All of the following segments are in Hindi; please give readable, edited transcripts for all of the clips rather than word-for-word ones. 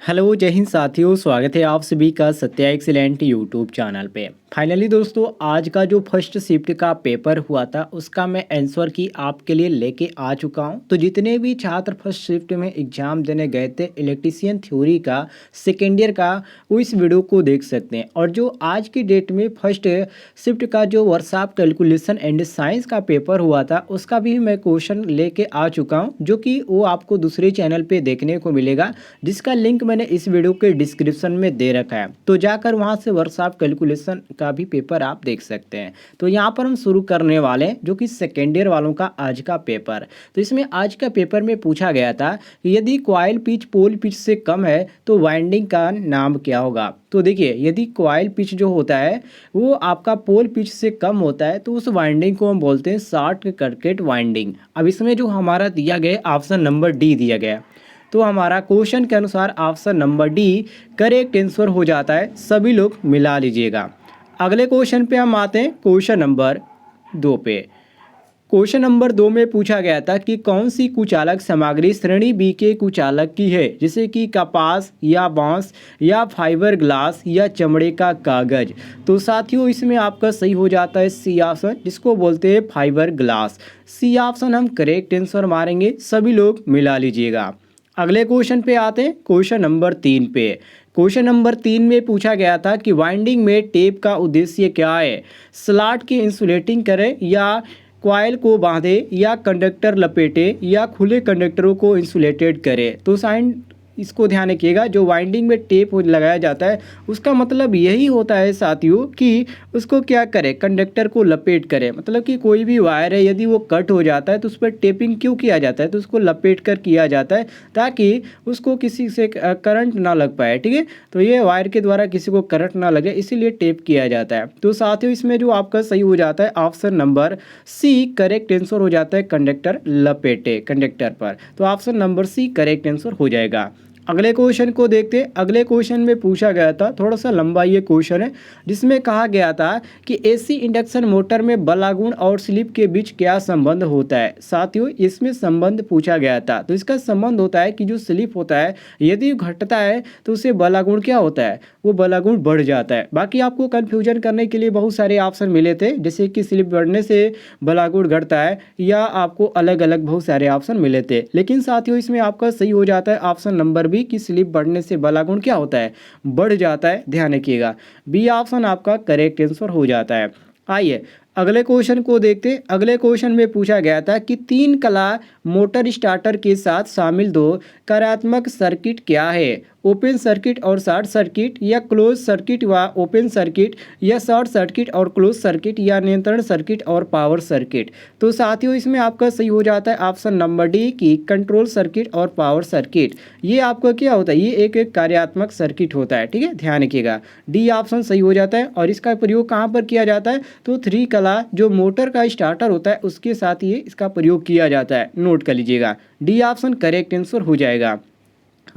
हेलो जय हिंद साथियों, स्वागत है आप सभी का सत्या एक्सीलेंट यूट्यूब चैनल पे। फाइनली दोस्तों, आज का जो फर्स्ट शिफ्ट का पेपर हुआ था उसका मैं आंसर की आपके लिए लेके आ चुका हूं। तो जितने भी छात्र फर्स्ट शिफ्ट में एग्जाम देने गए थे इलेक्ट्रीशियन थ्योरी का सेकेंड ईयर का, वो इस वीडियो को देख सकते हैं। और जो आज की डेट में फर्स्ट शिफ्ट का जो वर्कशॉप कैलकुलेशन एंड साइंस का पेपर हुआ था उसका भी मैं क्वेश्चन लेके आ चुका हूँ, जो कि वो आपको दूसरे चैनल पे देखने को मिलेगा, जिसका लिंक मैंने इस वीडियो के डिस्क्रिप्शन में दे रखा है। तो जाकर वहां से वर्कशॉप कैलकुलेशन का भी पेपर आप देख सकते हैं। तो यहाँ पर हम शुरू करने वाले हैं जो कि सेकेंड ईयर वालों का आज का पेपर। तो इसमें आज का पेपर में पूछा गया था कि यदि कॉइल पिच पोल पिच से कम है तो वाइंडिंग का नाम क्या होगा। तो देखिए, यदि कॉइल पिच जो होता है वो आपका पोल पिच से कम होता है तो उस वाइंडिंग को हम बोलते हैं शॉर्ट सर्किट वाइंडिंग। अब इसमें जो हमारा दिया गया ऑप्शन नंबर डी दिया गया, तो हमारा क्वेश्चन के अनुसार option number D correct answer हो जाता है। सभी लोग मिला लीजिएगा। अगले क्वेश्चन पे हम आते हैं, क्वेश्चन नंबर 2 पे। क्वेश्चन नंबर 2 में पूछा गया था कि कौन सी कुचालक सामग्री श्रेणी बी के कुचालक की है, जैसे कि कपास या बांस या फाइबर ग्लास या चमड़े का कागज। तो साथियों, इसमें आपका सही हो जाता है सी ऑप्शन, जिसको बोलते हैं फाइबर ग्लास। सी ऑप्शन हम करेक्ट आंसर मारेंगे। सभी लोग मिला लीजिएगा। अगले क्वेश्चन पे आते हैं, क्वेश्चन नंबर 3 पे। क्वेश्चन नंबर 3 में पूछा गया था कि वाइंडिंग में टेप का उद्देश्य क्या है। स्लॉट की इंसुलेटिंग करे या कॉइल को बांधे या कंडक्टर लपेटे या खुले कंडक्टरों को इंसुलेटेड करे। तो साइन इसको ध्यान रखिएगा, जो वाइंडिंग में टेप लगाया जाता है उसका मतलब यही होता है साथियों कि उसको क्या करे, कंडक्टर को लपेट करे। मतलब कि कोई भी वायर है यदि वो कट हो जाता है तो उस पर टेपिंग क्यों किया जाता है, तो उसको लपेट कर किया जाता है ताकि उसको किसी से करंट ना लग पाए। ठीक है, तो ये वायर के द्वारा किसी को करंट ना लगे, इसीलिए टेप किया जाता है। तो साथियों, इसमें जो आपका सही हो जाता है option number C correct answer हो जाता है, कंडक्टर लपेटे कंडक्टर पर। तो option number C correct answer हो जाएगा। अगले क्वेश्चन को देखते हैं। अगले क्वेश्चन में पूछा गया था, थोड़ा सा लंबा ये क्वेश्चन है, जिसमें कहा गया था कि एसी इंडक्शन मोटर में बलागुण और स्लिप के बीच क्या संबंध होता है। साथियों, इसमें संबंध पूछा गया था, तो इसका संबंध होता है कि जो स्लिप होता है यदि घटता है तो उसे बलागुण क्या होता है, वो बलागुण बढ़ जाता है। बाकी आपको कन्फ्यूजन करने के लिए बहुत सारे ऑप्शन मिले थे, जैसे कि स्लिप बढ़ने से बलागुण घटता है, या आपको अलग अलग बहुत सारे ऑप्शन मिले थे। लेकिन साथियों, इसमें आपका सही हो जाता है ऑप्शन नंबर बी कि स्लिप बढ़ने से बलागुण क्या होता है, बढ़ जाता है। ध्यान रखिएगा, बी ऑप्शन आपका करेक्ट आंसर हो जाता है। आइए अगले क्वेश्चन को देखते हैं। अगले क्वेश्चन में पूछा गया था कि 3 कला मोटर स्टार्टर के साथ शामिल 2 कार्यात्मक सर्किट क्या है। ओपन सर्किट और शॉर्ट सर्किट, या क्लोज सर्किट व ओपन सर्किट, या शॉर्ट सर्किट और क्लोज सर्किट, या नियंत्रण सर्किट और पावर सर्किट। तो साथियों, इसमें आपका सही हो जाता है ऑप्शन नंबर डी की कंट्रोल सर्किट और पावर सर्किट। ये आपका क्या होता है, ये एक कार्यात्मक सर्किट होता है। ठीक है, ध्यान रखिएगा, डी ऑप्शन सही हो जाता है। और इसका प्रयोग कहाँ पर किया जाता है, तो 3 कला जो मोटर का स्टार्टर होता है उसके साथ ये इसका प्रयोग किया जाता है। नोट कर लीजिएगा, डी ऑप्शन करेक्ट आंसर हो जाएगा।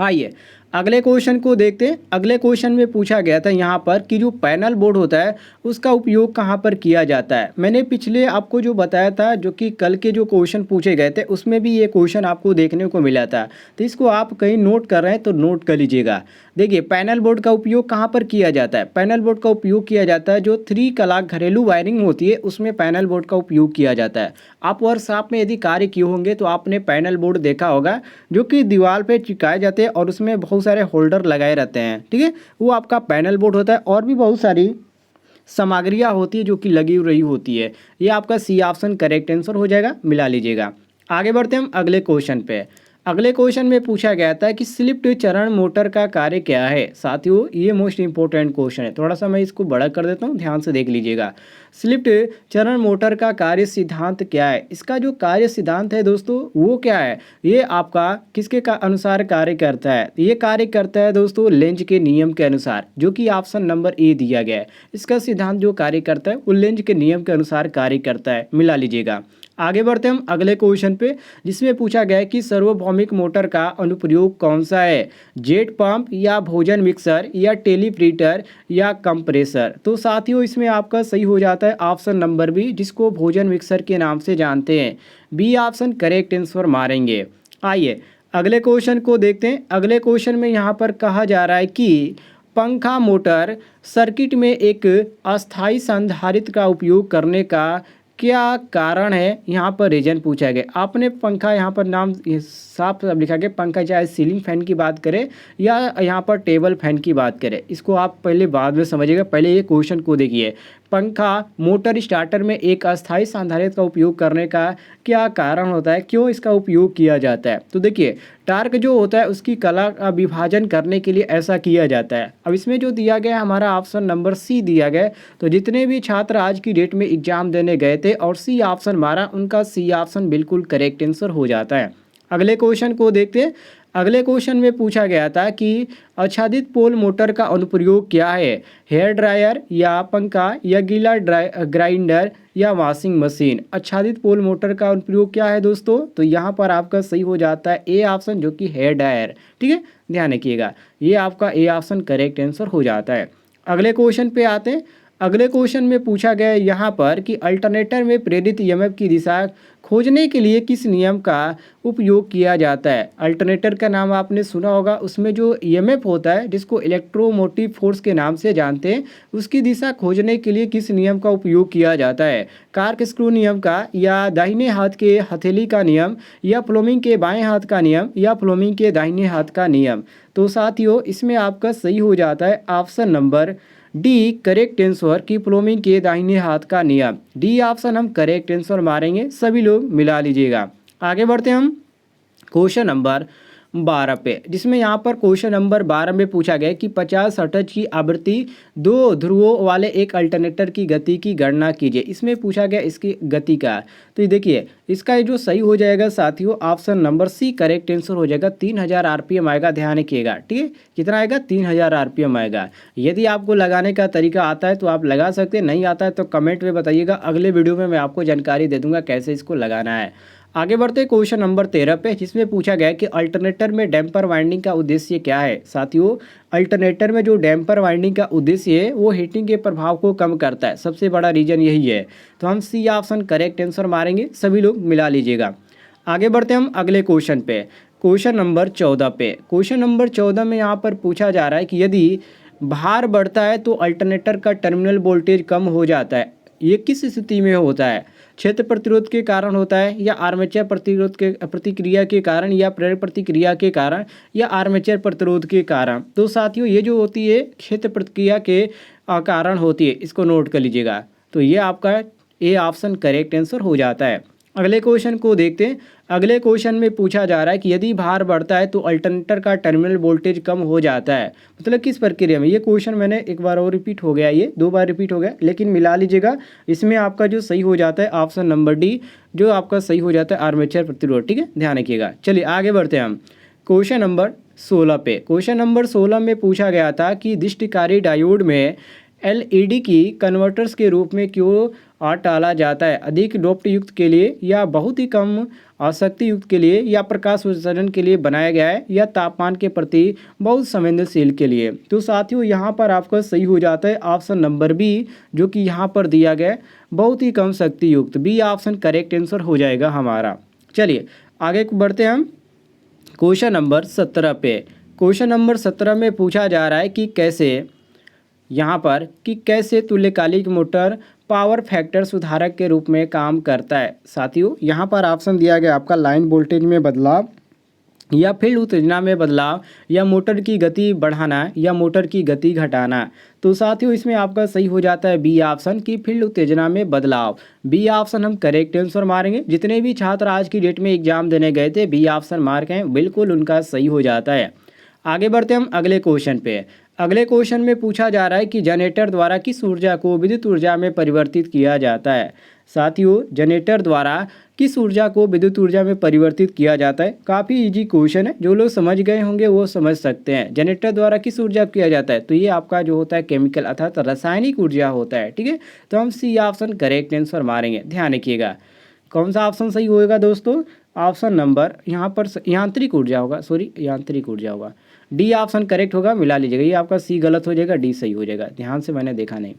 आइए अगले क्वेश्चन को देखते हैं। अगले क्वेश्चन में पूछा गया था यहाँ पर कि जो पैनल बोर्ड होता है उसका उपयोग कहाँ पर किया जाता है। मैंने पिछले आपको जो बताया था, जो कि कल के जो क्वेश्चन पूछे गए थे उसमें भी ये क्वेश्चन आपको देखने को मिला था, तो इसको आप कहीं नोट कर रहे हैं तो नोट कर लीजिएगा। देखिए, पैनल बोर्ड का उपयोग कहाँ पर किया जाता है। पैनल बोर्ड का उपयोग किया जाता है जो 3 कला घरेलू वायरिंग होती है उसमें पैनल बोर्ड का उपयोग किया जाता है। आप वर्कशॉप में यदि कार्य किए होंगे तो आपने पैनल बोर्ड देखा होगा, जो कि दीवार पे चिपकाए जाते हैं और उसमें बहुत सारे होल्डर लगाए रहते हैं। ठीक है, वो आपका पैनल बोर्ड होता है। और भी बहुत सारी सामग्रियाँ होती है जो कि लगी रही होती है। ये आपका सी ऑप्शन करेक्ट आंसर हो जाएगा, मिला लीजिएगा। आगे बढ़ते हैं हम अगले क्वेश्चन पे। अगले क्वेश्चन में पूछा गया था कि स्लिप चरण मोटर का कार्य क्या है। साथियों, ये मोस्ट इंपॉर्टेंट क्वेश्चन है, थोड़ा सा मैं इसको बड़ा कर देता हूँ, ध्यान से देख लीजिएगा। स्लिप चरण मोटर का कार्य सिद्धांत क्या है। इसका जो कार्य सिद्धांत है दोस्तों वो क्या है, ये आपका किसके का अनुसार कार्य करता है। ये कार्य करता है दोस्तों लेंज के नियम के अनुसार, जो कि ऑप्शन नंबर ए दिया गया है। इसका सिद्धांत जो कार्य करता है वो लेंज के नियम के अनुसार कार्य करता है, मिला लीजिएगा। आगे बढ़ते हम अगले क्वेश्चन पे, जिसमें पूछा गया है कि सार्वभौमिक मोटर का अनुप्रयोग कौन सा है। जेट पंप, या भोजन मिक्सर, या टेलीप्रीटर, या कंप्रेसर। तो साथियों, इसमें आपका सही हो जाता है ऑप्शन नंबर बी, जिसको भोजन मिक्सर के नाम से जानते हैं। बी ऑप्शन करेक्ट आंसर मारेंगे। आइए अगले क्वेश्चन को देखते हैं। अगले क्वेश्चन में यहाँ पर कहा जा रहा है कि पंखा मोटर सर्किट में एक अस्थायी संधारित्र का उपयोग करने का क्या कारण है, यहाँ पर रीजन पूछा गया। आपने पंखा यहाँ पर नाम साफ साफ लिखा गया, पंखा चाहे सीलिंग फैन की बात करें या यहाँ पर टेबल फैन की बात करें, इसको आप पहले बाद में समझिएगा। पहले ये क्वेश्चन को देखिए, पंखा मोटर स्टार्टर में एक अस्थायी संधारित्र का उपयोग करने का क्या कारण होता है, क्यों इसका उपयोग किया जाता है। तो देखिए, टार्क जो होता है उसकी कला का विभाजन करने के लिए ऐसा किया जाता है। अब इसमें जो दिया गया हमारा ऑप्शन नंबर सी दिया गया। तो जितने भी छात्र आज की डेट में एग्जाम देने गए थे और सी ऑप्शन मारा, उनका सी ऑप्शन बिल्कुल करेक्ट आंसर हो जाता है। अगले क्वेश्चन को देखते हैं। अगले क्वेश्चन में पूछा गया था कि आच्छादित पोल मोटर का अनुप्रयोग क्या है, हेयर ड्रायर या पंखा या गीला ग्राइंडर या वॉशिंग मशीन। आच्छादित पोल मोटर का अनुप्रयोग क्या है दोस्तों, तो यहाँ पर आपका सही हो जाता है ए ऑप्शन, जो कि हेयर ड्रायर। ठीक है, ध्यान रखिएगा, ये आपका ए ऑप्शन करेक्ट आंसर हो जाता है। अगले क्वेश्चन पे आते हैं। अगले क्वेश्चन में पूछा गया है यहाँ पर कि अल्टरनेटर में प्रेरित ईएमएफ की दिशा खोजने के लिए किस नियम का उपयोग किया जाता है। अल्टरनेटर का नाम आपने सुना होगा, उसमें जो ईएमएफ होता है जिसको इलेक्ट्रोमोटिव फोर्स के नाम से जानते हैं, उसकी दिशा खोजने के लिए किस नियम का उपयोग किया जाता है। कार्क स्क्रू नियम का, या दाहिने हाथ के हथेली का नियम, या फ्लोमिंग के बाएं हाथ का नियम, या फ्लोमिंग के दाहिने हाथ का नियम। तो साथियों, इसमें आपका सही हो जाता है option number D correct answer की फ्लोमिंग के दाहिने हाथ का नियम। डी ऑप्शन हम करेक्ट आंसर मारेंगे, सभी लोग मिला लीजिएगा। आगे बढ़ते हैं हम क्वेश्चन नंबर 12 पे, जिसमें यहाँ पर क्वेश्चन नंबर 12 में पूछा गया कि 50 हर्ट्ज की आवृत्ति 2 ध्रुवों वाले एक अल्टरनेटर की गति की गणना कीजिए। इसमें पूछा गया इसकी गति का। तो ये देखिए, इसका जो सही हो जाएगा साथियों, option number C correct answer हो जाएगा। 3000 आरपीएम आएगा, ध्यान रखिएगा। ठीक है, कितना आएगा, 3000 आरपीएम आएगा। यदि आपको लगाने का तरीका आता है तो आप लगा सकते हैं, नहीं आता है तो कमेंट में बताइएगा, अगले वीडियो में मैं आपको जानकारी दे दूंगा कैसे इसको लगाना है। आगे बढ़ते हैं क्वेश्चन नंबर 13 पे, जिसमें पूछा गया कि अल्टरनेटर में डैम्पर वाइंडिंग का उद्देश्य क्या है। साथियों, अल्टरनेटर में जो डैम्पर वाइंडिंग का उद्देश्य है वो हीटिंग के प्रभाव को कम करता है, सबसे बड़ा रीजन यही है। तो हम सी ऑप्शन करेक्ट आंसर मारेंगे, सभी लोग मिला लीजिएगा। आगे बढ़ते हैं हम अगले क्वेश्चन पे, क्वेश्चन नंबर 14 पे। क्वेश्चन नंबर 14 में यहाँ पर पूछा जा रहा है कि यदि भार बढ़ता है तो अल्टरनेटर का टर्मिनल वोल्टेज कम हो जाता है। ये किस स्थिति में होता है, क्षेत्र प्रतिरोध के कारण होता है, या आर्मेचर प्रतिरोध के प्रतिक्रिया के कारण, या प्रेरक प्रतिक्रिया के कारण, या आर्मेचर प्रतिरोध के कारण। तो साथियों, ये जो होती है क्षेत्र प्रतिक्रिया के कारण होती है, इसको नोट कर लीजिएगा। तो ये आपका ए ऑप्शन करेक्ट आंसर हो जाता है। अगले क्वेश्चन को देखते हैं। अगले क्वेश्चन में पूछा जा रहा है कि यदि भार बढ़ता है तो अल्टरनेटर का टर्मिनल वोल्टेज कम हो जाता है, मतलब किस प्रक्रिया में। ये क्वेश्चन मैंने एक बार और रिपीट हो गया, ये 2 बार रिपीट हो गया, लेकिन मिला लीजिएगा। इसमें आपका जो सही हो जाता है ऑप्शन नंबर डी, जो आपका सही हो जाता है आर्मेचर प्रतिरोध। ठीक है, ध्यान रखिएगा। चलिए आगे बढ़ते हैं हम क्वेश्चन नंबर 16 पे। क्वेश्चन नंबर 16 में पूछा गया था कि दृष्टिकारी डायोड में एलईडी की कन्वर्टर्स के रूप में क्यों टाला जाता है, अधिक डोप्ट युक्त के लिए, या बहुत ही कम आसक्ति युक्त के लिए, या प्रकाश उत्सर्जन के लिए बनाया गया है, या तापमान के प्रति बहुत संवेदनशील के लिए। तो साथियों, यहाँ पर आपका सही हो जाता है ऑप्शन नंबर बी, जो कि यहाँ पर दिया गया है बहुत ही कम शक्ति युक्त। बी ऑप्शन करेक्ट आंसर हो जाएगा हमारा। चलिए आगे बढ़ते हैं हम क्वेश्चन नंबर 17 पे। क्वेश्चन नंबर 17 में पूछा जा रहा है कि कैसे, यहाँ पर कि कैसे तुल्यकालिक मोटर पावर फैक्टर सुधारक के रूप में काम करता है। साथियों, यहाँ पर ऑप्शन दिया गया आपका लाइन वोल्टेज में बदलाव, या फील्ड उत्तेजना में बदलाव, या मोटर की गति बढ़ाना, या मोटर की गति घटाना। तो साथियों, इसमें आपका सही हो जाता है बी ऑप्शन की फील्ड उत्तेजना में बदलाव। बी ऑप्शन हम करेक्ट आंसर मारेंगे। जितने भी छात्र आज की डेट में एग्जाम देने गए थे, बी ऑप्शन मार्क हैं, बिल्कुल उनका सही हो जाता है। आगे बढ़ते हम अगले क्वेश्चन पे। अगले क्वेश्चन में पूछा जा रहा है कि जनरेटर द्वारा किस ऊर्जा को विद्युत ऊर्जा में परिवर्तित किया जाता है। साथियों, जनरेटर द्वारा किस ऊर्जा को विद्युत ऊर्जा में परिवर्तित किया जाता है। काफ़ी इजी क्वेश्चन है, जो लोग समझ गए होंगे वो समझ सकते हैं। जनरेटर द्वारा किस ऊर्जा किया जाता है, तो ये आपका जो होता है केमिकल अर्थात रासायनिक ऊर्जा होता है। ठीक है, तो हम सी ऑप्शन करेक्ट आंसर मारेंगे। ध्यान रखिएगा, कौन सा ऑप्शन सही होएगा दोस्तों, ऑप्शन नंबर यहाँ पर यांत्रिक ऊर्जा होगा, सॉरी यांत्रिक ऊर्जा होगा। डी ऑप्शन करेक्ट होगा, मिला लीजिएगा। ये आपका सी गलत हो जाएगा, डी सही हो जाएगा। ध्यान से, मैंने देखा नहीं।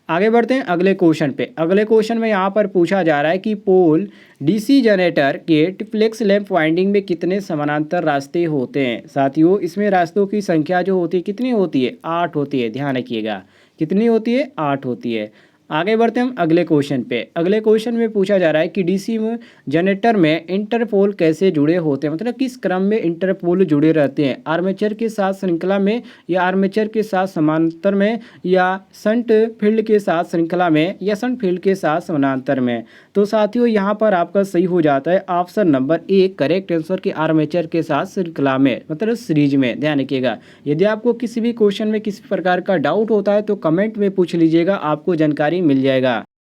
आगे बढ़ते हैं अगले क्वेश्चन पे। अगले क्वेश्चन में यहाँ पर पूछा जा रहा है कि पोल डीसी जनरेटर के ट्रिप्लेक्स लैंप वाइंडिंग में कितने समानांतर रास्ते होते हैं। साथियों इसमें रास्तों की संख्या जो होती है कितनी होती है, 8 होती है। ध्यान रखिएगा कितनी होती है, 8 होती है। आगे बढ़ते हैं हम अगले क्वेश्चन पे। अगले क्वेश्चन में पूछा जा रहा है कि डीसी जनरेटर में इंटरपोल कैसे जुड़े होते हैं, मतलब किस क्रम में इंटरपोल जुड़े रहते हैं, आर्मेचर के साथ श्रृंखला में या आर्मेचर के साथ समांतर में या शंट फील्ड के साथ श्रृंखला में या शंट फील्ड के साथ समानांतर में। तो साथियों यहाँ पर आपका सही हो जाता है option number A correct answer कि आर्मेचर के साथ श्रृंखला में, मतलब सीरीज में। ध्यान रखिएगा यदि आपको किसी भी क्वेश्चन में किसी प्रकार का डाउट होता है तो कमेंट में पूछ लीजिएगा, आपको जानकारी मिल जाएगा।